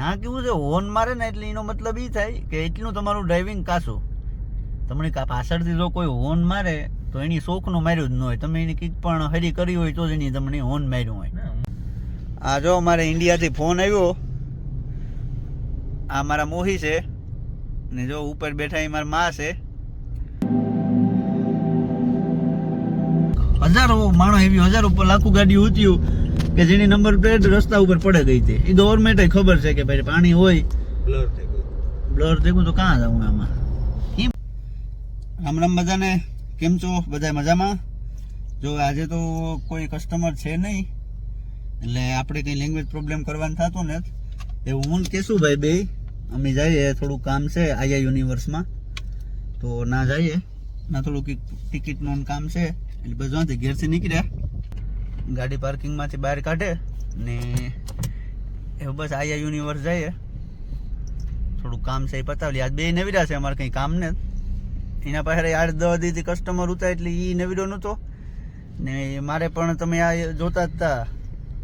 આ કેવું છે, હોર્ન મારે ને એટલે એનો મતલબ એ થાય કે એટલું તમારું ડ્રાઇવિંગ કાશું. તમને પાછળથી જો કોઈ હોર્ન મારે તો એની શોખનું માર્યું જ ન હોય. તમે એની કંઈક પણ હરી કરી હોય તો જ એની તમને હોર્ન માર્યું હોય. આ જો મારે ઇન્ડિયાથી ફોન આવ્યો. આ મારા મોહી છે ને જો ઉપર બેઠા એ મારા માં છે. હજારો માણસ એવી હજારો લાખો ગાડીઓ ઉતર્યું કે જેની નંબર પ્લેટ રસ્તા ઉપર પડે ગઈ હતી. એ ગવર્મેન્ટ ખબર છે કે ભાઈ પાણી હોય બ્લર થઈ ગયું તો કાં જાઉં આમાં. રામ રામ બધાને, કેમ છો બધા? મજામાં? જો આજે તો કોઈ કસ્ટમર છે નહીં એટલે આપણે કંઈ લેંગ્વેજ પ્રોબ્લેમ કરવાનું થતું ને એવું હું કહેશું ભાઈ બે અમે જઈએ, થોડું કામ છે આયા યુનિવર્સમાં તો ના જઈએ ના, થોડું ટિકિટનું કામ છે એટલે બધાથી ઘેરથી નીકળ્યા, ગાડી પાર્કિંગમાંથી બહાર કાઢે ને એવું બસ આયા યુનિવર્સ જઈએ, થોડું કામ છે એ પતાવી. આજ બે નવીરા છે, અમારે કંઈ કામ ને એના પાસે 8-10 દીથી કસ્ટમર હતા એટલે એ નવીરો નહોતો ને મારે પણ તમે આ જોતા જ હતા,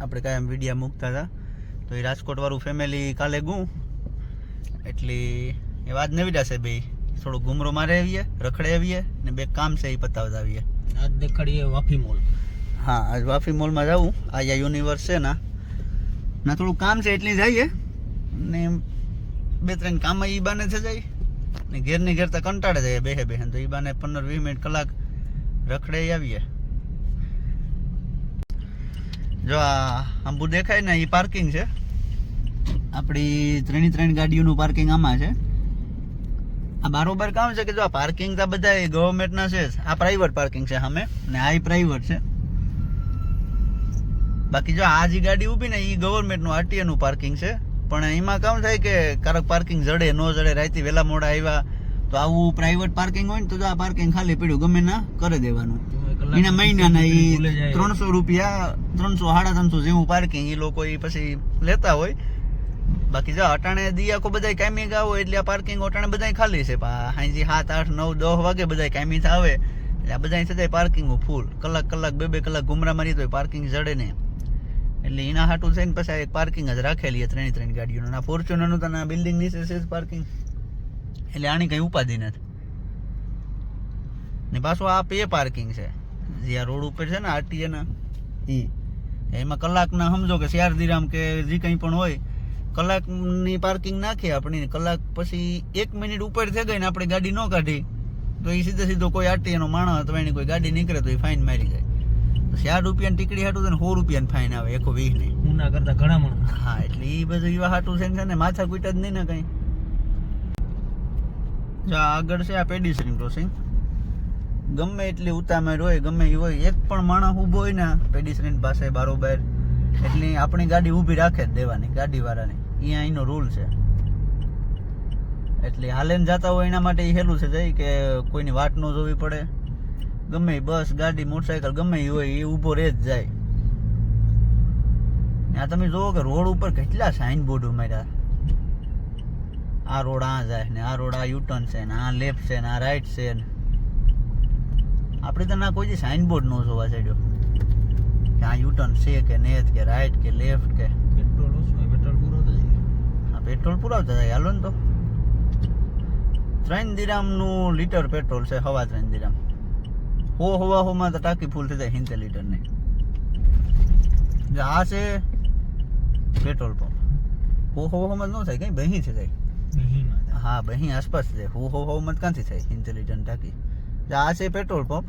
આપણે કાંઈ એમ વિડીયા મૂકતા હતા તો એ રાજકોટવાળું ફેમિલી કાલે ગું એટલે એ વાત નવીરા છે બે, થોડું ઘૂમરો મારે આવીએ, રખડે આવીએ ને બે કામ છે એ પતાવતા આવીએ. આજ દેખાડીએ વાફી મોલ. હા, આજ વાફી મોલમાં જાઉં, આયા યુનિવર્સ છે ના થોડું કામ છે એટલે જઈએ ને 2-3 કામ એ બાને થઈ જાય ને ઘેરની ઘેર તો કંટાળે જાય બેહે તો એ બાને 15-20 મિનિટ કલાક રખડે આવીએ. જો આ આંબુ દેખાય ને એ પાર્કિંગ છે, આપણી 3 ગાડીઓનું પાર્કિંગ આમાં છે. આ બારોબાર કામ છે કે જો આ પાર્કિંગ તો બધા ગવર્મેન્ટના છે, આ પ્રાઇવેટ પાર્કિંગ છે સામે ને આ પ્રાઇવેટ છે. બાકી જો આ જે ગાડી ઊભી ને એ ગવર્મેન્ટનું આરટીએનું પાર્કિંગ છે, પણ એમાં કામ થાય કે કારક પાર્કિંગ જડે ન જડે, રાતે વહેલા મોડા આવ્યા તો આવું પ્રાઇવેટ પાર્કિંગ હોય ને તો આ પાર્કિંગ ખાલી પડ્યું ગમે ના કરી દેવાનું. એના મહિનાના એ 300 રૂપિયા 300-350 જેવું પાર્કિંગ એ લોકો એ પછી લેતા હોય. બાકી જો અટાણે દી આખો બધા કાયમી ગાવ એટલે આ પાર્કિંગ અટાણે બધા ખાલી છે. હાંજી 7, 8, 9, 10 વાગે બધા કાયમી આવે એટલે આ બધા થતા પાર્કિંગ ફૂલ, કલાક 2-2 કલાક ગુમરા મારી તો પાર્કિંગ જડે ને એટલે એના હાટું થઈને પછી એક પાર્કિંગ જ રાખેલી 3 ગાડીઓનું. આ ફોર્ચ્યુનરનું તો આ બિલ્ડિંગ નીચે છે પાર્કિંગ એટલે આની કંઈ ઉપાધિ નથી ને. પાછું આ પે પાર્કિંગ છે જે આ રોડ ઉપર છે ને આરટીએ ના એમાં કલાકના સમજો કે 4 દિરામ કે જે કંઈ પણ હોય કલાકની પાર્કિંગ નાખીએ આપણી, કલાક પછી 1 મિનિટ ઉપર થઈ ગઈ ને આપણે ગાડી ન કાઢી તો એ સીધો કોઈ આરટીએનો માણસ અથવા એની કોઈ ગાડી નીકળે તો એ ફાઇન મારી જાય. 4 રૂપિયાની ટીકડી હાટું છે ને 100 રૂપિયાની ફાઇન આવે 120 ની. ઉના કરતા ઘણા મણ. હા, એટલે એ બધું એવા હાટું છે ને માથા કૂટ જ નહીં ને કંઈ. જો આગળ છે આ પેડિસ્ટ્રીયન ક્રોસિંગ, ગમે એટલી ઉતામેર હોય ગમે એ હોય, એક પણ માણસ ઊભો હોય ને પેડિસ્ટ્રીયન પાસે બારોબાર એટલે આપણી ગાડી ઊભી રાખે જ દેવાની ગાડીવાળાની. અહીંયા એનો રૂલ છે એટલે હાલેને જતા હોય એના માટે એ હેલું છે જાય કે કોઈની વાટ ન જોવી પડે, ગમે બસ ગાડી મોટરસાયકલ ગમે એ હોય એ ઊભો રહે જ જાય. આ તમે જોવો કે રોડ ઉપર કેટલા સાઇન બોર્ડ માર્યા, આ રોડ આ જાય ને આ રોડ આ યુટર્ન છે ને આ લેફ્ટ છે ને આ રાઈટ છે ને. આપણે તો ના કોઈ સાઇન બોર્ડ ન જોવા ચડ્યો કે આ યુટર્ન છે કે નેત કે રાઈટ કે લેફ્ટ કે. પેટ્રોલ ઓછું, પેટ્રોલ પૂરો થઈ જાય. હા, પેટ્રોલ પુરાવતા જાય હાલો ને તો 3 દિરામનું લીટર પેટ્રોલ છે, 3.5 દિરામ. હોમાં તો ટાંકી ફૂલ થઈ જાય 70 લીટરની. આ છે પેટ્રોલ પંપ. હોમાં ન થાય કઈ બહી છે થાય. હા, બહી આસપાસ છે. હોમાં ક્યાંથી થાય 70 લીટરની ટાંકી. આ છે પેટ્રોલ પંપ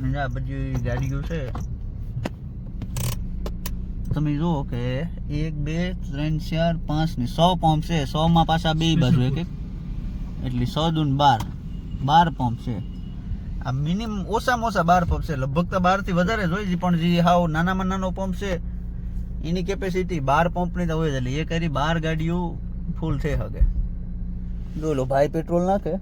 અને આ બધી ગાડીઓ છે. તમે જુઓ કે 1, 2, 3, 4, 5 ને 100 પંપ છે. 100 માં પાછા બે બાજુ એક એટલે 100 દૂન 12 પંપ છે. આ મિનિમમ ઓછામાં ઓછા 12 પંપ છે, લગભગ તો 12 થી વધારે જ હોય પણ જે હાવ નાનામાં નાનો પંપ છે એની કેપેસિટી 12 પંપની તો હોય જ એટલે એ કરી 12 ગાડીઓ ફૂલ થઈ શકે. જોલો ભાઈ પેટ્રોલ નાખે,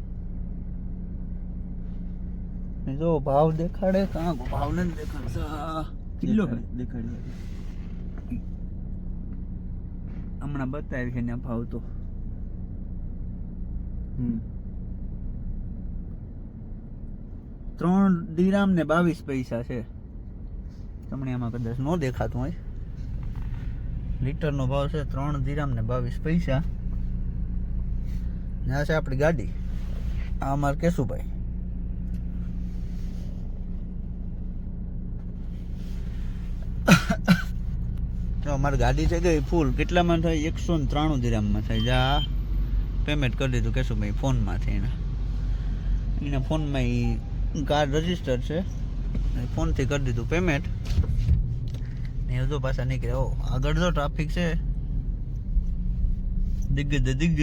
જો ભાવ દેખાડે કાં ભાવ નથી દેખાડતા, કિલો દેખાડે હમણાં બતાવી છે ને ભાવ તો 3 દિરામ ને 22 પૈસા છે. તમને આમાં કદાચ ન દેખાતું હોય લીટરનો ભાવ છે 3 દિરામ ને 22 પૈસા. ને આ છે આપણી ગાડી. આ અમાર કેશુભાઈ. તો અમારી ગાડી છે ગઈ ફૂલ. કેટલામાં થાય? 193 દિરામમાં થાય. જા પેમેન્ટ કરી દીધું કેશુભાઈ ફોનમાંથી. એના ફોનમાં એ કાર્ડ રજીસ્ટર છે, ફોનથી કરી દીધું પેમેન્ટ. ને હજુ પાછા નીકળે. ઓ આગળ જો ટ્રાફિક છે, દિગ્ગ દિગ્ગ,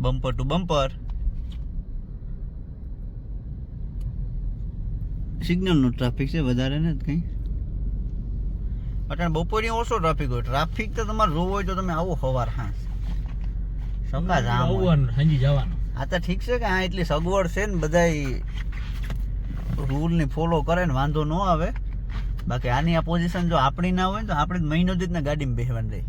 બમ્પર ટુ બમ્પર. સિગ્નલનો ટ્રાફિક છે, વધારે ને કંઈ. અટાણે બપોરે ઓછો ટ્રાફિક હોય. ટ્રાફિક તો તમારે જોવો હોય તો તમે આવો સવાર હાંસ સકા જામ હોય. હાંજી જવાનું. આ તો ઠીક છે કે આ એટલી સગવડ છે ને, બધાય રૂલની ફોલો કરે ને વાંધો ન આવે. બાકી આની આ પોઝિશન જો આપણી ના હોય ને તો આપણે મહિનો દીધ ને ગાડીમાં બેસવાનું રહી.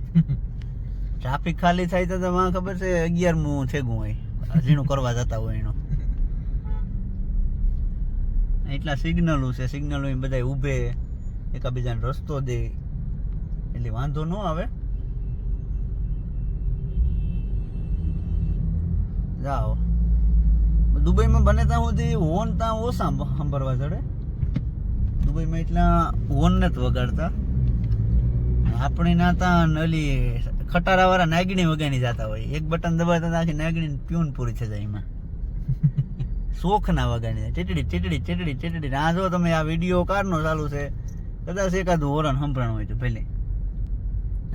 ટ્રાફિક ખાલી થાય તો મને ખબર છે 11મું છેગું હોય, હજીનું કરવા જતા હોય એનો. એટલા સિગ્નલો છે, સિગ્નલો બધા ઊભે એકાબીજાને રસ્તો દે એટલે વાંધો ન આવે. જાઓ દુબઈમાં બને ત્યાં સુધી હોર્ન ત્યાં ઓછા સાંભળવા ચડે. દુબઈમાં એટલા હોર્ન નથી વગાડતા. આપણે ના ત્યાં નલી ખટારાવાળા નાગણી વગાડી જતા હોય. એક બટન દબાવતા આખી નાગણી ટ્યુન પૂરી થઈ જાય. એમાં શોખ ના વગાડી ટીટડી ટીટડી ટીટડી ટીટડી. આ જો તમે આ વિડીયો કારનો ચાલુ છે, કદાચ એકાદું હોર્ન સંભળાણું હોય તો પહેલે.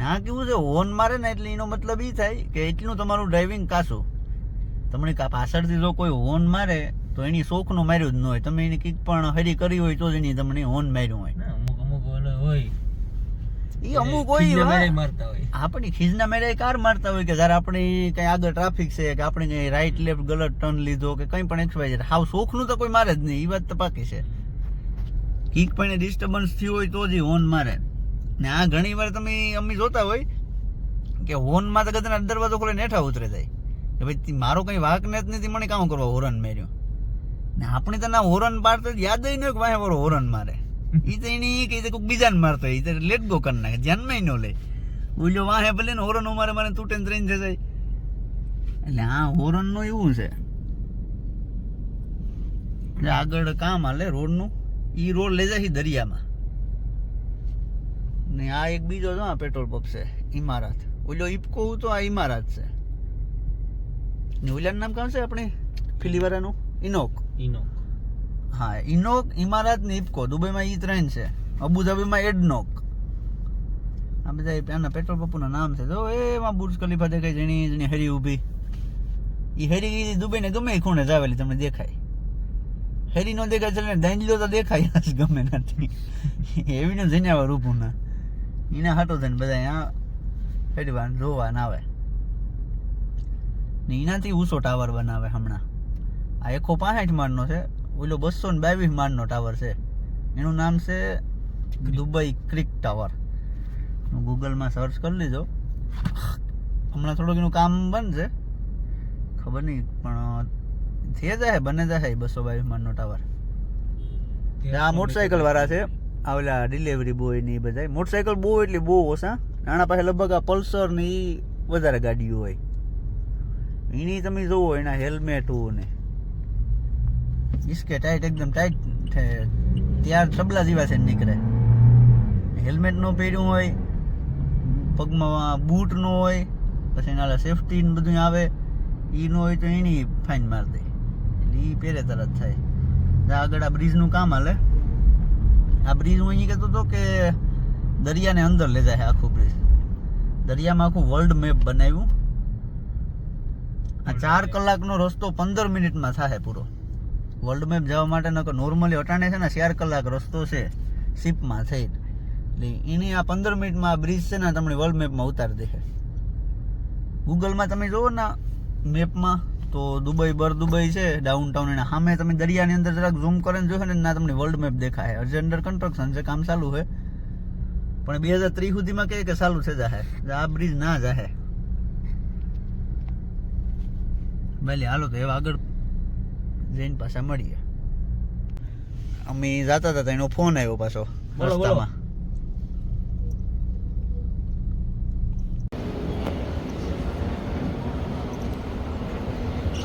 આ કેવું છે, હોર્ન મારે ને એટલે એનો મતલબ એ થાય કે એટલું તમારું ડ્રાઇવિંગ કાચું. તમને પાછળથી જો કોઈ હોર્ન મારે તો એની શોખનું માર્યું જ ન હોય. તમે એની કંઈક પણ હરી કરી હોય તો જ એની તમને હોર્ન માર્યું હોય. અમુક હોય એ અમુક હોય મારતા હોય. આપણી ખીજના મેળે કાર મારતા હોય કે જયારે આપણી કઈ આગળ ટ્રાફિક છે કે આપણે કઈ રાઈટ લેફ્ટ ગલત ટર્ન લીધો કે કંઈ પણ XY હાવ શોખનું તો કોઈ મારે જ નહીં. એ વાત તો પાકી છે. કીક પણ ડિસ્ટર્બન્સ થયું હોય તો જ હોર્ન મારે. ને આ ઘણી વાર તમે અમે જોતા હોય કે હોર્નમાં તો કદાચ દરવાજો ખોલે નેઠા ઉતરે જાય કે ભાઈ મારો કઈ વાંક ને જ નથી, મને કામ કરવા હોરન માર્યો. ને આપણે તો ના હોરન પાડતો યાદ જ નહીં કે વાહે વાળો હોરન મારે. એ તો એની કે કોઈક બીજાને મારતો હોય, એ તો લેટ ગો કરી નાખે, ધ્યાનમાં ન લે. બોલ્યો વાહે ભલે ને હોરન મારે મને તૂટે ને ટ્રેન થઈ જાય. એટલે આ હોરનનું એવું છે. આગળ કામ હાલે રોડનું, એ રોડ લઈ જાય દરિયામાં. ને આ એક બીજો જો પેટ્રોલ પંપ છે ઇમારત. ઓલો ઇપકો તો આ ઇમારત છે. ને ઓલાનું નામ કામ છે આપણે ફિલીવાળાનું ઇનોક. હા ઇનોક, ઇમારત ને ઇપકો. દુબઈમાં એ 3 છે. અબુધાબીમાં એડનોક. આ બધા આના પેટ્રોલ પંપના નામ છે. જો એમાં બુર્જ ખલીફા દેખાય, જેની જેની હરી ઊભી. એ હરી દુબઈને ગમે એ ખૂણે જાવેલી તમને દેખાય. હેરી નો દેખાય છે દાંડલો તો દેખાય જ ગમે નથી. એવી ને જન્યાવર ઊભું ના એના હાટો થઈને બધા અહીંયા હેડવાન જોવા ના આવે. ને એનાથી ઊંચો ટાવર બનાવે હમણાં. આ 165 માળનો છે, ઓલો 222 માળનો ટાવર છે. એનું નામ છે દુબઈ ક્રિક ટાવર. ગૂગલમાં સર્ચ કરી લીધો. હમણાં થોડુંક એનું કામ બનશે, ખબર નહીં પણ થઈ જાય, બને જાય 222 માળનો ટાવર. આ મોટરસાઇકલ વાળા છે, આવેલા ડિલિવરી બોય ને એ બધા. મોટરસાઇકલ બહુ એટલે બહુ ઓછા. આના પાસે લગભગ આ પલ્સર ને એ વધારે ગાડીઓ હોય. એની તમે જોવો એના હેલ્મેટ ને ઇસકે ટાઈટ, એકદમ ટાઈટ ત્યાર તબલા જેવા છે નીકળે. હેલ્મેટ નો પહેર્યું હોય, પગમાં બૂટ નો હોય, પછી એના સેફટી ને બધું આવે એ નો હોય તો એની ફાઇન માર દે. એટલે એ પહેરે તરત થાય. આગળ આ બ્રિજનું કામ હાલે. આ બ્રિજ હું અહીં કહેતો હતો કે દરિયાને અંદર લઈ જાય આખું બ્રિજ. દરિયામાં આખું વર્લ્ડ મેપ બનાવ્યું. આ 4 કલાકનો રસ્તો 15 મિનિટમાં થાય પૂરો. વર્લ્ડ મેપ જવા માટે નોર્મલી અટાણે છે ને 4 કલાક રસ્તો છે શિપમાં થઈ. એટલે એની આ 15 મિનિટમાં આ બ્રિજ છે ને તમને વર્લ્ડ મેપમાં ઉતારી દે. ગૂગલમાં તમે જુઓ ને મેપમાં તો દુબઈ દુબઈ છે ડાઉન ટાઉન, એના સામે તમે દરિયાની અંદર જરાક ઝૂમ કરીને જોશો ને ના તમને વર્લ્ડ મેપ દેખાય. હજી અંડર કન્સ્ટ્રક્શન છે, કામ ચાલુ છે, પણ 2030 સુધીમાં કે ચાલુ થઈ જશે. આ બ્રિજ ના જશે. ભલે હાલો તો એવા આગળ જઈને પાછા મળીએ. અમે જતા હતા એનો ફોન આવ્યો પાછો રસ્તામાં.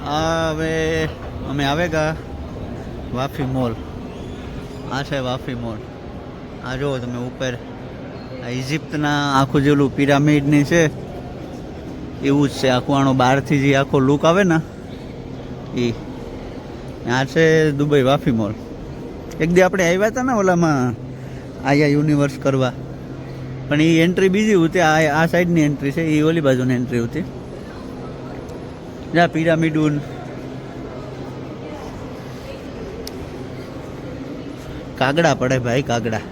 હવે અમે આવેગા વાફી મોલ. આ છે વાફી મોલ. આ જુઓ તમે ઉપર આ ઇજિપ્તના આખું જેલું પિરામિડની છે એવું જ છે આખું. આનો બહારથી જે આખો લુક આવે ને એ આ છે દુબઈ વાફી મોલ. એક દી આપણે આવ્યા હતા ને ઓલામાં આયા યુનિવર્સ કરવા, પણ એ એન્ટ્રી બીજી હતી. આ સાઈડની એન્ટ્રી છે, એ ઓલી બાજુની એન્ટ્રી હતી. જ્યાં પિરામિડુન કાગડા પડે ભાઈ, કાગડા.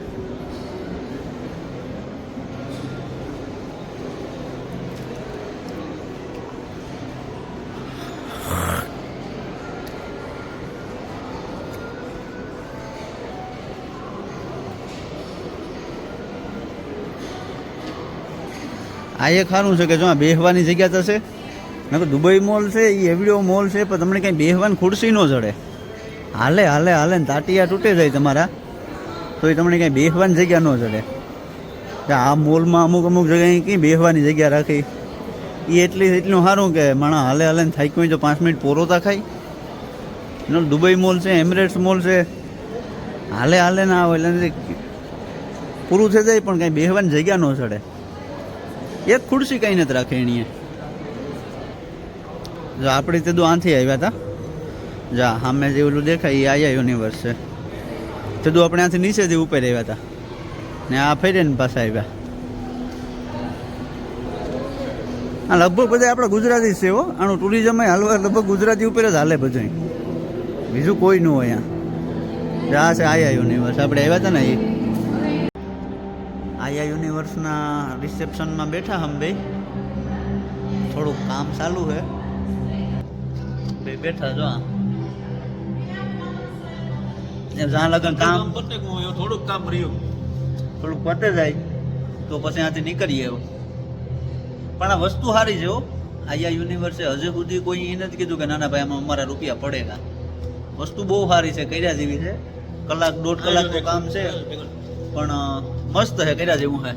આ એક સારું છે કે જો આ બેહવાની જગ્યા તો છે. નકર દુબઈ મોલ છે એ એવડો મોલ છે પણ તમને કંઈ બેહવાની ખુરશી ન જડે. હાલે હાલે હાલે ને તાટિયા તૂટે જાય તમારા તો એ તમને કંઈ બેહવાની જગ્યા ન જડે. આ મોલમાં અમુક જગ્યાએ કંઈ બેહવાની જગ્યા રાખી એ એટલું સારું કે માણસ હાલે હાલે ને થાક્યું હોય તો 5 મિનિટ પોરોતા ખાય. એનો દુબઈ મોલ છે, એમિરેટ્સ મોલ છે, હાલે હાલે ના આવે એટલે પૂરું થઈ જાય પણ કંઈ બેહવાની જગ્યા ન જડે. એક ખુરશી કંઈ નથી રાખે એણીએ. જો આપણે તે આથી આવ્યા હતા. જા સામે જે ઓલું દેખાય એ આયા યુનિવર્સ છે. તે આપણે આથી નીચેથી ઉપર આવ્યા હતા ને આ ફેરીને પાછા આવ્યા. હા લગભગ બધા આપણા ગુજરાતી છે હો. આનું ટુરિઝમ હાલવા લગભગ ગુજરાતી ઉપર જ હાલે બધું, બીજું કોઈ ન હોય અહીંયા. આ છે આયા યુનિવર્સ. આપણે આવ્યા હતા ને એ આયા યુનિવર્સના રિસેપ્શનમાં બેઠા હમ બે. થોડુંક કામ ચાલુ છે બે બેઠા જો જ્યાં લગન કામ થોડુંક કામ રહ્યું, થોડુંક પતે જાય તો પછી ત્યાંથી નીકળીએ. પણ આ વસ્તુ સારી છે હો આયા યુનિવર્સે. હજી સુધી કોઈ એ નથી કીધું કે નાના ભાઈ આમાં અમારા રૂપિયા પડેગા. વસ્તુ બહુ સારી છે, કર્યા જેવી છે. કલાક 1.5 કલાકનું કામ છે પણ મસ્ત છે, કર્યા જેવું છે.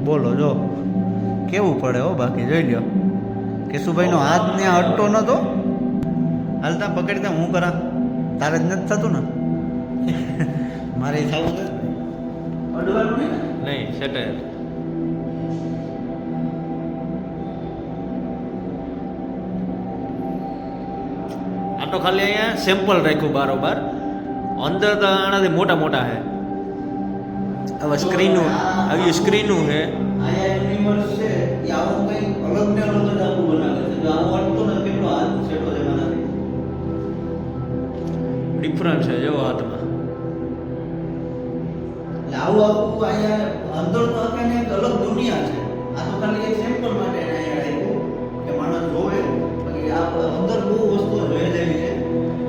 બોલો જો કેવું પડે હો. બાકી જોઈ લ્યો કેશુભાઈનો હાથ ને અડતો નતો. હાલતા પકડતા હું કરા, તારે જ નથી થતું ને. મારે થવું છે અડવાનું નહીં સેટલ. આ તો ખાલી અહીંયા સેમ્પલ રાખ્યું બારોબાર. અંદર તો આનાથી મોટા મોટા છે. હવે સ્ક્રીનું આવી સ્ક્રીનું છે. આયા યુનિવર્સ છે એ આવું કંઈ અલગ ને અલગ જ આખું બનાવે છે. જો આવું અડતો ને કેટલો હાથ સેટો છે મારાથી. ડિફરન્ટ છે જો હાથમાં. એટલે આવું આખું અહીંયા અંદર તો આખાને એક અલગ દુનિયા છે. આ તો ખાલી એક સેમ્પલ માટે અહીંયા રાખ્યું કે માણસ જોવે. બાકી આ અંદર બહુ વસ્તુઓ જોઈ જેવી છે.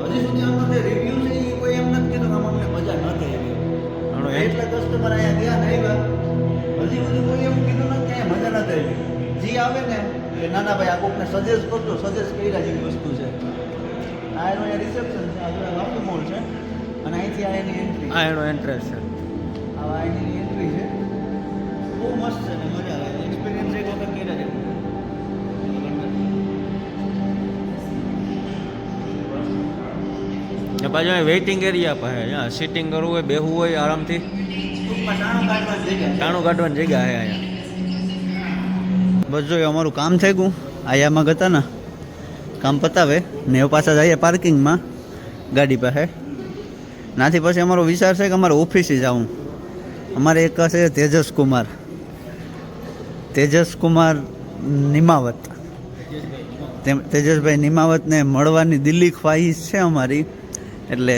હજી સુધી આમાં જે રિવ્યુ છે એ કોઈ એમ નથી કીધું કે આમાં અમને મજા ન થઈ એવી. એટલા કસ્ટમર અહીંયા ગયા ને આવ્યા, હજી સુધી કોઈ એવું કીધું નથી કે મજા ન થઈ. જે આવે ને એટલે નાના ભાઈ આ કોકને સજેસ્ટ કરજો, સજેસ્ટ કર્યા જેવી વસ્તુ છે. આ એનો રિસેપ્શન છે, આ વાફી મોલ છે અને અહીંથી આ એની એન્ટ્રી. આ એનો એન્ટ્રન્સ છે. આ એની એન્ટ્રી છે. બહુ મસ્ત છે ને મજા આવે. એક્સપિરિયન્સ એક વખત કર્યા જેવું. ને પાછું અહીં વેઇટિંગ એરિયા પાસે જ્યાં સિટિંગ કરવું હોય, બેહવું હોય આરામથી. ટાણું કાઢવાની જગ્યા છે અહીંયા. બસ જો અમારું કામ થઈ ગયું. આયામાં ગયા ને કામ પતાવે ને હવે પાછા જઈએ પાર્કિંગમાં ગાડી પાસે. નાથી પછી અમારો વિચાર છે કે અમારે ઓફિસે જવું. અમારે એક છે તેજસ કુમાર નિમાવત. તેજસભાઈ નિમાવતને મળવાની દિલ્હી ખ્વાહિશ છે અમારી. એટલે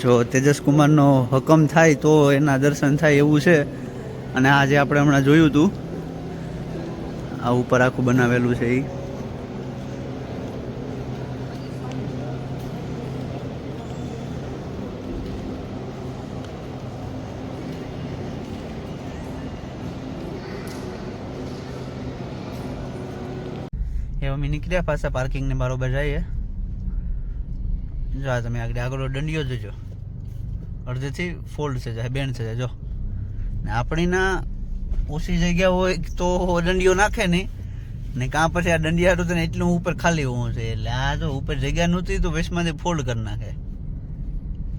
જો તેજસ કુમારનો હુકમ થાય તો એના દર્શન થાય એવું છે. અને આજે આપણે હમણાં જોયું હતું આ ઉપર આખું બનાવેલું છે એ. અમે નીકળ્યા પાછા પાર્કિંગને બરોબર જઈએ. જો આ તમે આગળ દંડિયો જોજો, અડધેથી ફોલ્ડ છે જાય, બેન્ડ છે જાય. જો ને આપણી ના ઓછી જગ્યા હોય તો દંડિયો નાખે નહીં ને કાં પછી આ દંડિયા હતું ને એટલું ઉપર ખાલી હોવું છે. એટલે આ જો ઉપર જગ્યા નહોતી તો વેસ્ટમાંથી ફોલ્ડ કરી નાખે,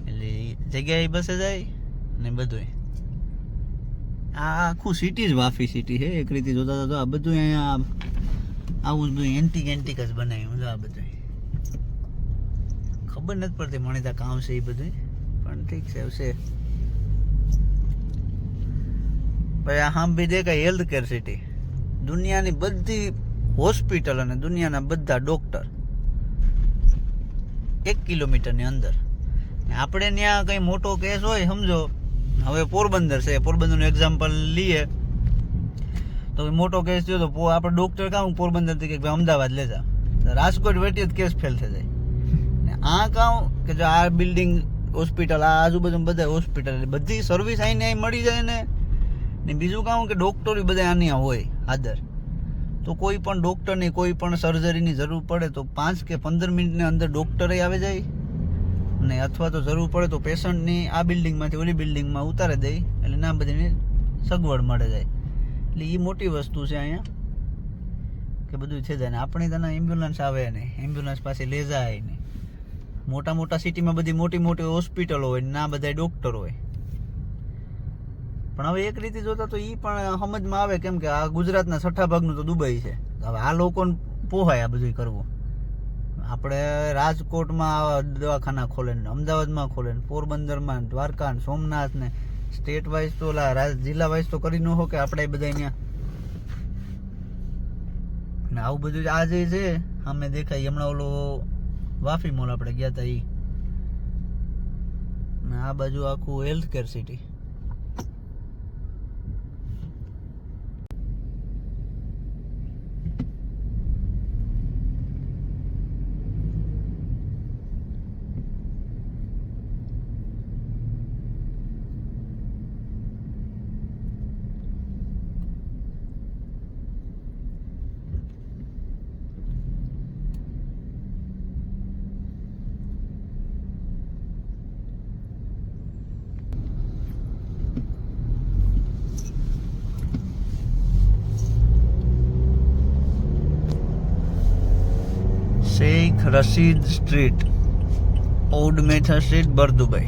એટલે જગ્યા એ બસે જાય ને બધું. આ આખું સિટી જ વાફી સિટી છે એક રીતે જોતા તો. આ બધું અહીંયા આવું જ બધું એન્ટિક જ બનાવ્યું છે. આ બધું ખબર નથી પડતી મને ત્યાં કામ છે એ બધું, પણ ઠીક છે છે. પછી આ હામ બી દેખાય હેલ્થ કેર સિટી, દુનિયાની બધી હોસ્પિટલ અને દુનિયાના બધા ડોક્ટર 1 કિલોમીટરની અંદર. આપણે ત્યાં કંઈ મોટો કેસ હોય, સમજો હવે પોરબંદર છે, પોરબંદરનું એક્ઝામ્પલ લઈએ તો મોટો કેસ થયો તો આપણે ડૉક્ટર કામ પોરબંદરથી કે ભાઈ અમદાવાદ લેતા, રાજકોટ વેટીએ જ કેસ ફેલ થઈ જાય. ને આ કામ કે જો આ બિલ્ડિંગ હોસ્પિટલ, આ આજુબાજુ બધા હોસ્પિટલ, બધી સર્વિસ અહીં અહીં મળી જાય ને બીજું કામ કે ડૉક્ટરો બધા આની હોય આદર, તો કોઈ પણ ડૉક્ટરની કોઈ પણ સર્જરીની જરૂર પડે તો 5 કે 15 મિનિટની અંદર ડૉક્ટરે આવી જાય ને અથવા તો જરૂર પડે તો પેશન્ટની આ બિલ્ડિંગમાંથી ઓલી બિલ્ડિંગમાં ઉતારી દે, એટલે ના બધીની સગવડ મળે જાય. એટલે એ મોટી વસ્તુ છે અહીંયા કે બધું છે જાય ને. આપણી તને એમ્બ્યુલન્સ આવે નહીં, એમ્બ્યુલન્સ પાસે લઈ જાય નહીં. મોટા મોટા સિટીમાં બધી મોટી મોટી હોસ્પિટલો હોય, ના બધા ડૉક્ટર હોય. પણ હવે એક રીતે જોતા તો એ પણ સમજમાં આવે, કેમ કે આ ગુજરાતના 6 ભાગનું તો દુબઈ છે. હવે આ લોકોને પોહાય આ બધું કરવું. આપણે રાજકોટમાં દવાખાના ખોલે ને, અમદાવાદમાં ખોલે ને, પોરબંદરમાં, દ્વારકા ને, સોમનાથ ને, સ્ટેટ વાઇઝ તો જિલ્લા વાઇઝ તો કરી ન હો કે આપણે બધા અહીંયા. ને આવું બધું આ જે છે સામે દેખાય, હમણાં ઓલો વાફી મોલ આપણે ગયા હતા એ, ને આ બાજુ આખું health care city. Sheikh Rashid street, old Mather street, Bur Dubai.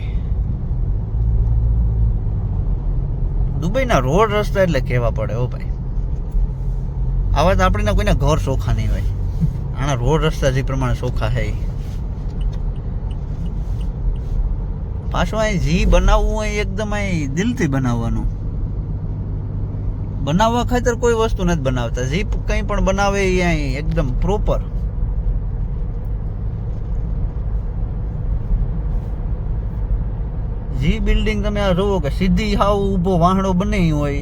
દુબઈના રોડ રસ્તા એટલે કહેવા પડે હો ભાઈ. આવા તો આપણે કોઈના ઘર સોખા નહીં હોય, આના રોડ રસ્તા જે પ્રમાણે સોખા છે. પાછું અહીં જી બનાવવું હોય એકદમ અહીં દિલથી બનાવવાનું. બનાવવા ખાતર કોઈ વસ્તુ નથી બનાવતા, જી કંઈ પણ બનાવે એ અહીં એકદમ પ્રોપર. જી બિલ્ડિંગ તમે આ જોવો કે સીધી હાવ ઊભો વાહણો બને હોય,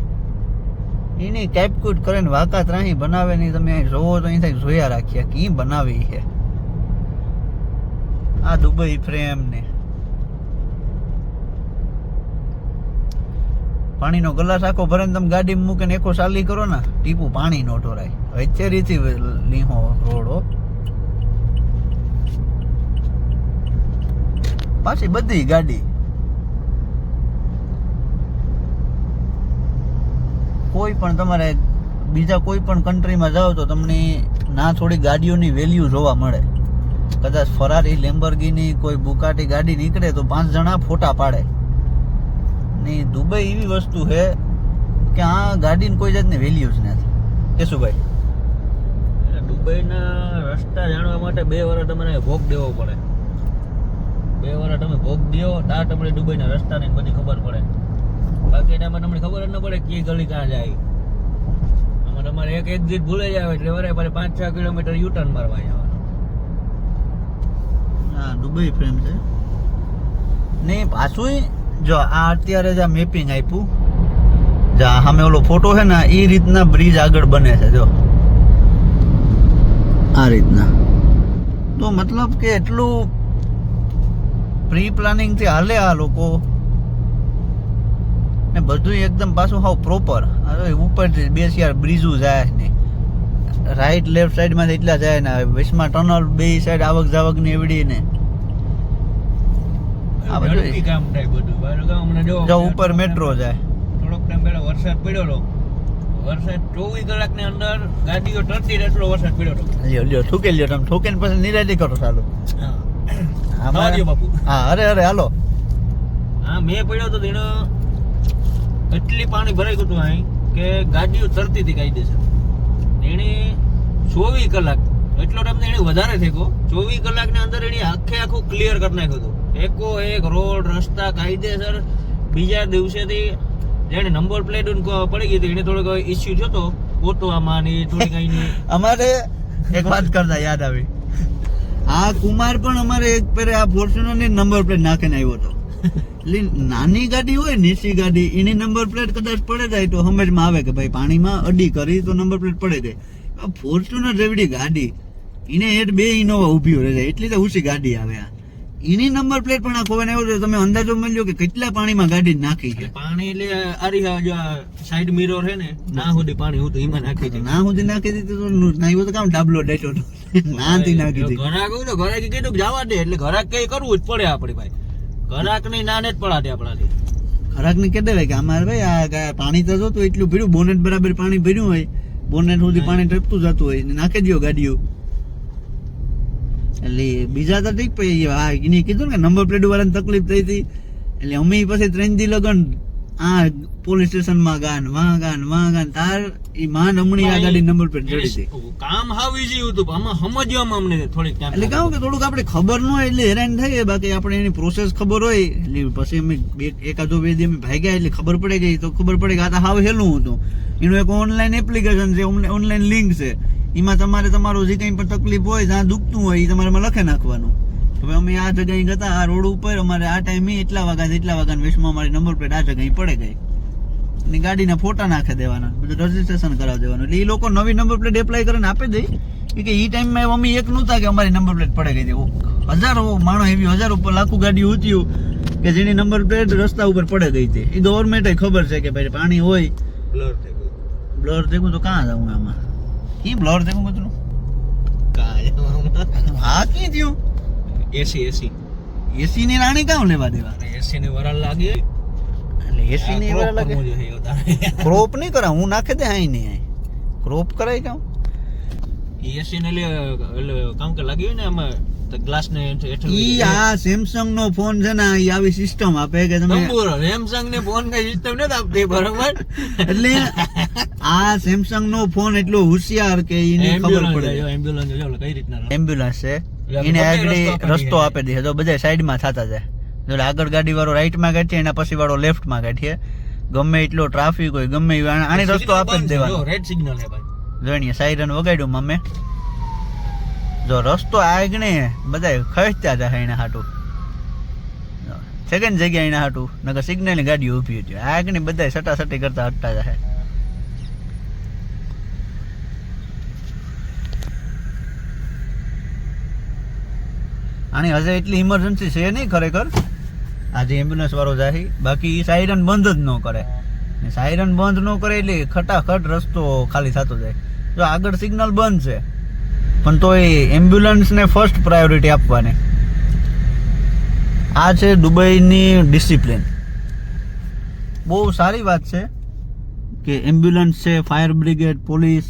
એની કેપકૂટ કરીને વાકાત રાહી બનાવે નહીં. તમે અહીં જોવો તો અહીં થાય જોયા રાખ્યા કે બનાવી છે. આ દુબઈ ફ્રેમ ને પાણીનો ગ્લાસ આખો ભરીને તમે ગાડીમાં મૂકીને એકો ચાલી કરો ને, ટીપું પાણી નો ઢોરાય. અત્યારેથી લીહો રોડો પાછી બધી ગાડી. કોઈ પણ તમારે બીજા કોઈ પણ કન્ટ્રીમાં જાઓ તો તમને ના થોડી ગાડીઓની વેલ્યુ જોવા મળે. કદાચ ફરારી, લેમ્બોર્ગિની, કોઈ બુકાટી ગાડી નીકળે તો 5 જણા ફોટા પાડે. ને દુબઈ એવી વસ્તુ છે કે આ ગાડીની કોઈ જાતની વેલ્યુ જ નથી. કે શું ભાઈ? દુબઈના રસ્તા જાણવા માટે 2 વર્ષ તમારે ભોગ દેવો પડે. 2 વર્ષ તમે ભોગ દો ત્યાં તમને દુબઈના રસ્તાની બધી ખબર પડે. બાકી એનામાં તમને ખબર જ ન પડે કે ગલી ક્યાં જાય. આમાં તમારે એક એક્ઝિટ ભૂલે જાય એટલે વરે 5-6 કિલોમીટર યુટર્ન મારવા જવાનું. હા, દુબઈ ફ્રેમ છે ને. પાછું જો આ અત્યારે જ મેપિંગ આપ્યું, જા સામે ઓલો ફોટો છે ને, એ રીતના બ્રિજ આગળ બને છે. જો આ રીતના, તો મતલબ કે એટલું પ્રી પ્લાનિંગ થી હાલે આ લોકો ને. બધું એકદમ પાછું હાવ પ્રોપર. ઉપરથી 2 બ્રિજો જાય ને, રાઈટ લેફ્ટ સાઈડમાં એટલા જાય ને, વચમાં ટનલ 2 સાઈડ આવક જાવક ની એવડી ને, આ બધું ઝડપી કામ થાય બધું. બહાર ગામ હમણાં જો ઉપર મેટ્રો જાય. થોડોક ટાઈમ પહેલા વરસાદ પડ્યો હતો. વરસાદ 24 કલાકની અંદર ગાડીઓ તરતી રહે એટલો વરસાદ પડ્યો હતો. લ્યો ઠૂકે લ્યો તમે ઠૂકે ને પછી નિરાજી કરો ચાલુ. આવજો બાપુ. હા અરે હાલો. હા મેં પડ્યો તો એનો એટલી પાણી ભરાઈ ગયું હતું અહીં કે ગાડીઓ તરતી હતી કાયદેસર. એને 24 કલાક એટલો ટાઈમ એને વધારે થઈ ગયો. 24 કલાકની અંદર એને આખું ક્લિયર કરી નાખ્યું હતું. એકો એક રોડ રસ્તા કાયદેસર. બીજા દિવસેથી જેને નંબર પ્લેટ પડી ગઈ હતી એને થોડોક ઇસ્યુ થયો હતો ગોતવામાં ને થોડી કઈ નહીં. અમારે એક વાત કરતા યાદ આવી. આ કુમાર પણ અમારે એક પેરે આ ફોર્ચ્યુનર ની નંબર પ્લેટ નાખીને આવ્યો હતો. એટલે નાની ગાડી હોય નીચી ગાડી એની નંબર પ્લેટ કદાચ પડે જાય તો સમજમાં આવે કે ભાઈ પાણીમાં અડી કરી તો નંબર પ્લેટ પડે જાય. ફોર્ચ્યુનર જેવડી ગાડી એને હેઠ 2 ઇનોવા ઊભી રહે જાય એટલી તો ઊંચી ગાડી આવે. આ એની નંબર પ્લેટ પણ આ ખોવાને આવ્યો છે. તમે અંદાજો મળ્યો કે કેટલા પાણીમાં ગાડી નાખી છે. પાણી એટલે આરી જો સાઈડ મિરર છે ને ના સુધી પાણી હતું એમાં નાખી છે. ના સુધી નાખી દીધી તો ના આવ્યો તો કામ ડાબલો ડેટો નાથી નાખી દીધી. ઘરાક હોય તો ઘરાકી કીધું કે જવા દે એટલે ઘરાક કઈ કરવું જ પડે આપણી ભાઈ. ઘરાક ની નાને જ પડાડે આપણાથી. ઘરાક ને કહી દેવાય કે અમારે ભાઈ આ પાણી તો જોતું એટલું ભર્યું બોનેટ બરાબર પાણી ભર્યું હોય બોનેટ સુધી પાણી ટપતું જતું હોય નાખી દો ગાડીઓ. એટલે બીજા તો ઠીક પછી હા એને કીધું ને નંબર પ્લેટ વાળાને તકલીફ થઈ હતી એટલે અમે પછી 3 દી લગન આ પોલીસ સ્ટેશન માં ગાન તાર ઈ માં હમણી આ ગાડી નંબર પ્લેટ જોડી હતી. કામ હાવ ઈઝી હતું આમાં સમજવામાં અમને થોડીક ટાઈમ એટલે કહું કે થોડુંક આપણે ખબર ન હોય એટલે હેરાન થઈએ. બાકી આપણે એની પ્રોસેસ ખબર હોય એટલે પછી અમે એકાદો 2 દી અમે ભાગ્યા એટલે ખબર પડી ગઈ તો ખબર પડે કે આ તો હાવ હેલું હતું. એનું એક ઓનલાઈન એપ્લિકેશન છે ઓનલાઈન લિંક છે એમાં તમારે તમારું જે કંઈ પણ તકલીફ હોય જ્યાં દુખતું હોય એ તમારે લખી નાખવાનું. હવે અમે આ જગ્યાએ ગયા આ રોડ ઉપર અમારે આ ટાઈમે એટલા વાગ્યા વેશમાં અમારી નંબર પ્લેટ આ જગ્યાએ પડે ગઈ અને ગાડીના ફોટા નાખી દેવાના બધું રજીસ્ટ્રેશન કરાવી દેવાનું. એટલે એ લોકો નવી નંબર પ્લેટ એપ્લાય કરીને આપી દે કે એ ટાઈમમાં અમે એક નહોતા કે અમારી નંબર પ્લેટ પડે ગઈ હતી. હજારો માણસ એવી હજારો લાખો ગાડીઓ હતી કે જેની નંબર પ્લેટ રસ્તા ઉપર પડે ગઈ હતી. એ ગવર્મેન્ટ ખબર છે કે ભાઈ પાણી હોય બ્લર થયું તો કાં જાઉં આમાં કેમ બ્લર થયું બધું હા કી થયું એસી ની રાણી કામ લેવા દેવા એસી ની વરાળ લાગી એટલે એસી ની વરાળ લાગે ક્રોપ નહીં કરા હું નાખે દે આઈ નહીં ક્રોપ કરાય કામ એસી ને એટલે કામ કે લાગી હોય ને આમાં ગ્લાસ ને ઈ આ સેમસંગ નો ફોન છે ને ઈ આવી સિસ્ટમ આપે કે તમે સેમસંગ ને ફોન કઈ સિસ્ટમ નથી આપતી બરોબર. એટલે આ સેમસંગ નો ફોન એટલો હોશિયાર કે એને ખબર પડે એમ્બ્યુલન્સ જો કઈ રીતના એમ્બ્યુલન્સ છે એને આગળ રસ્તો આપી દે તો બધા સાઈડ માં થતા જાય. જો આગળ ગાડી વાળો રાઈટ માં કાઢીએ એના પછી વાળો લેફ્ટ માં કાઢીએ ગમે એટલો ટ્રાફિક હોય ગમે આને રસ્તો આપી જ દેવાનો. રેડ સિગ્નલ હે ભાઈ જોણીએ સાયરન વગાડ્યું મમ્મી જો રસ્તો આગણે બધા ખસતા જાય એના હાટું સેકન્ડ જગ્યા એના હાટું નકર સિગ્નલ ની ગાડી ઊભી હતી આગળ બધા સટાસટી કરતા હટતા જાય. આની હજે એટલી ઇમરજન્સી છે નહીં ખરેખર આજે એમ્બ્યુલન્સ વાળો જાય બાકી સાયરન બંધ જ ન કરે. સાયરન બંધ ન કરે એટલે ખટાખટ રસ્તો ખાલી થતો જાય. જો આગળ સિગ્નલ બંધ છે પણ તો એ એમ્બ્યુલન્સને ફર્સ્ટ પ્રાયોરિટી આપવાની. આ છે દુબઈની ડિસિપ્લિન. બહુ સારી વાત છે કે એમ્બ્યુલન્સ છે ફાયર બ્રિગેડ પોલીસ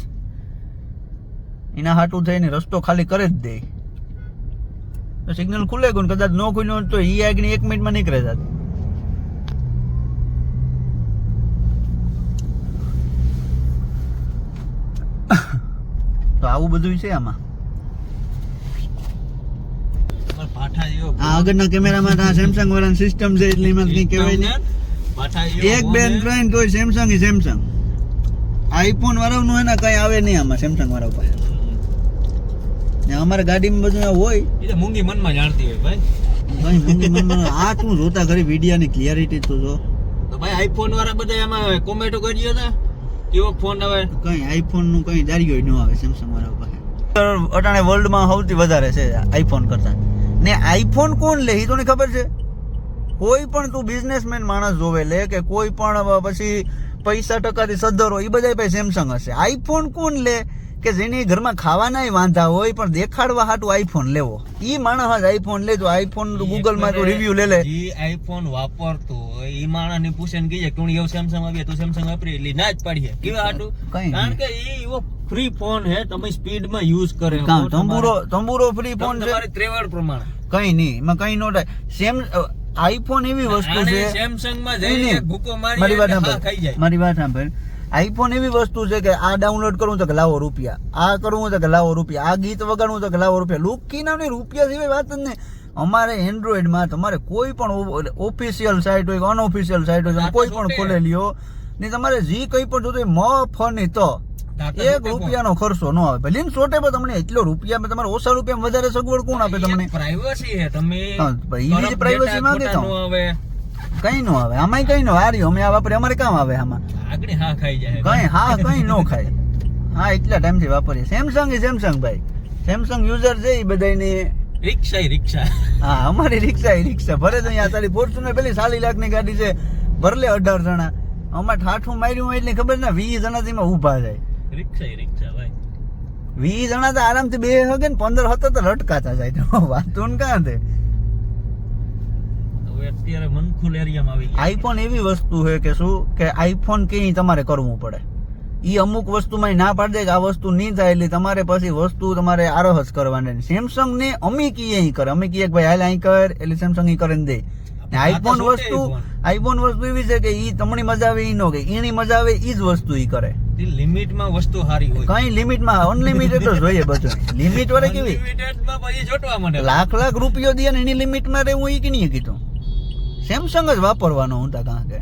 એના હાટું થઈને રસ્તો ખાલી કરે જ દે. સિગ્નલ ખુલે ગયું કદાચ ન ખુલ્યું તો ઈ આગળ 1 મિનિટમાં નીકળે જાત. તો આવું બધું છે આમાં. આગળના કેમેરામાં આ સેમસંગ વાળાની સિસ્ટમ છે એટલે એમાં કઈ કહેવાય નહીં. એક બેન ટ્રેન કોઈ સેમસંગ ઈ સેમસંગ આઈફોન વાળાનું એના કઈ આવે નહીં આમાં સેમસંગ વાળા ઉપર. અમારે ગાડીમાં બધું હોય એ મૂંગી મનમાં જાણતી હોય ભાઈ કઈ મૂંગી મનમાં આ તું જોતા ખરી વિડિયાની ક્લિયરિટી તો જો તો ભાઈ આઈફોન વાળા બધા એમાં કોમેન્ટો કર્યો હતા કેવો ફોન આવે કઈ આઈફોન નું કઈ દારીઓ ન આવે સેમસંગ વાળા પાસે. અટાણે વર્લ્ડમાં સૌથી વધારે છે આઈફોન કરતા ને આઈફોન કોણ લે એ તો ખબર છે. કોઈ પણ તું બિઝનેસમેન માણસ જોવે લે કે કોઈ પણ પછી પૈસા ટકાથી સદ્ધર હોય એ બધા પાસે સેમસંગ હશે. આઈફોન કોણ લે કે જેની ઘરમાં ખાવાનાય વાંધા હોય પણ દેખાડવા હાટું આઈફોન લેવો, ઈ માણસ જ આઈફોન લે તો આઈફોન ગૂગલ માં તો રિવ્યુ લે જે આઈફોન વાપરતો હોય ઈ માણસ ની પૂછે ને કહીએ તું એવું સેમસંગ આવી તું સેમસંગ વાપરી એટલે ના જ પાડીએ કેવા હાટું, કઈ કારણ કે ઈ એવો ફ્રી ફોન હે, તમે સ્પીડ માં યુઝ કરે તંબુરો ફ્રી ફોન છે, તમારી ત્રેવડ પ્રમાણે કઈ નહીં એમાં કઈ નો થાય. સેમ આઈફોન એવી વસ્તુ છે, સેમસંગ માં જઈને ભૂકો મારી મારી વાત ખાઈ સાંભળ, જાય. મારી વાત સાંભળ, આઈફોન એવી વસ્તુ છે કે આ ડાઉનલોડ કરવું તો કે લાવો રૂપિયા, આ કરવું તો કે લાવો રૂપિયા, આ ગીત વગાડવું તો કે લાવો રૂપિયા. લુકી નામની રૂપિયા સિવાય વાત જ નહીં. અમારે એન્ડ્રોઈડમાં તમારે કોઈ પણ ઓફિશિયલ સાઇટ હોય કે અનઓફિશિયલ સાઇટ હોય, તમે કોઈ પણ ખોલેલી હો ને તમારે જે કઈ પણ જોતું મફની તો 1 રૂપિયાનો ખર્ચો ન આવે. ભલે સોટે પર તમને એટલો રૂપિયા તમારે ઓછા રૂપિયા વધારે સગવડ કોણ આપે તમને? પ્રાઇવસી હે, તમે ઈ પ્રાઇવસી માંગે તો આવે કઈ નો આવે, આમાં કઈ નો હારી અમે આ વાપરે અમારે કામ આવે આમાં આગળ હા ખાઈ જાય કઈ નો ખાય. હા એટલા ટાઈમ થી વાપરીએ સેમસંગ ભાઈ, સેમસંગ યુઝર છે એ બધાની રિક્ષા હા અમારી રિક્ષા ભરે તો અહીંયા તારી ફોર્ચ્યુનર પેલી 40 લાખ ની ગાડી છે, ભરલે 18 જણા, અમારે ઠાઠું માર્યું હોય એટલે ખબર ના 20 જણા તેમાં ઉભા જાય. રિક્ષા ભાઈ 20 જણા તો આરામથી બે હગે ને 15 હતા તો લટકાતા જાય તો વાત તો કાં દે. અત્યારે મનખુલ એરિયામાં આવી ગયા. આઈફોન એવી વસ્તુ છે કે શું કે આઈફોન કઈ તમારે કરવું પડે, ઈ અમુક વસ્તુમાં ના પાડી દે કે આ વસ્તુ નહીં થાય એટલે તમારે પછી વસ્તુ તમારે આરોહ જ કરવાની. સેમસંગ ને અમે કીએ અહીં કરે, અમે કીએ કે ભાઈ હાલ અહીં કર એટલે સેમસંગ ઈ કરીને દે. આઈફોન વસ્તુ એવી છે કે ઈ તમને મજા આવે ઈ નો કે એની મજા આવે ઈ જ વસ્તુ ઈ કરે. લિમિટમાં વસ્તુ સારી હોય, કઈ લિમિટમાં અનલિમિટેડ જ જોઈએ બધું. લિમિટ વાળે કેવી લિમિટેડમાં પછી જોટવા માંડે, લાખ રૂપિયો દે ને એની લિમિટમાં રહેવું ઈ કે નહીં કીધું. સેમસંગ જ વાપરવાનો હું તા કાં કે.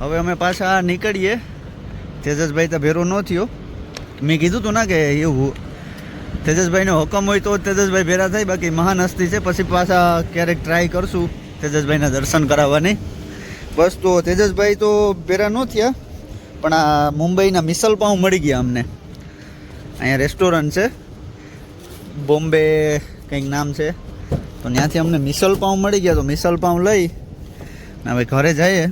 હવે અમે પાછા નીકળીએ. તેજસભાઈ તો ભેરો ન થયો, મેં કીધું તું ના કે એવું તેજસભાઈનો હુકમ હોય તો તેજસભાઈ ભેરા થાય, બાકી મહાન હસ્તી છે. પછી પાછા ક્યારેક ટ્રાય કરશું તેજસભાઈના દર્શન કરાવવાની. બસ તો તેજસભાઈ તો ભેરા ન થયા, પણ આ મુંબઈના મિસલ પાઉં મળી ગયા અમને. અહીંયા રેસ્ટોરન્ટ છે, બોમ્બે કંઈક નામ છે, તો ત્યાંથી અમને મિસલ પાઉં મળી ગયા. તો મિસલ પાઉં લઈ હવે ઘરે જઈએ.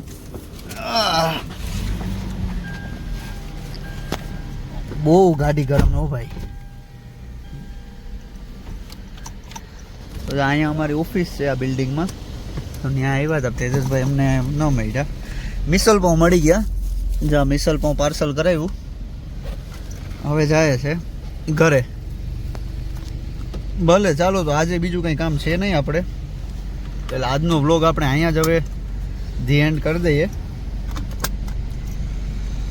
બહુ ગાડી ગરમ હો ભાઈ. તો અહીંયા અમારી ઓફિસ છે આ બિલ્ડિંગમાં, તો ત્યાં આવ્યા હતા તેજસભાઈ, અમને ન મળ્યા. મિસલ પાઉં મળી ગયા, જ્યાં મિસલ પાઉં પાર્સલ કરાવ્યું. હવે જાય છે ઘરે. ભલે ચાલો, તો આજે બીજું કંઈ કામ છે નહીં આપણે, એટલે આજનો વ્લોગ આપણે અહીંયા જ હવે ધી એન્ડ કરી દઈએ.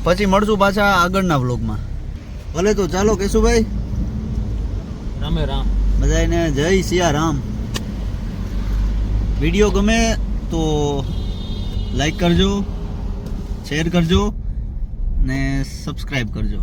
પછી મળશું પાછા આગળના વ્લોગમાં. ભલે તો ચાલો કેશુભાઈ, રામે રામ બધાને જય સિયારામ. વિડીયો ગમે તો લાઈક કરજો, શેર કરજો ને સબસ્ક્રાઈબ કરજો.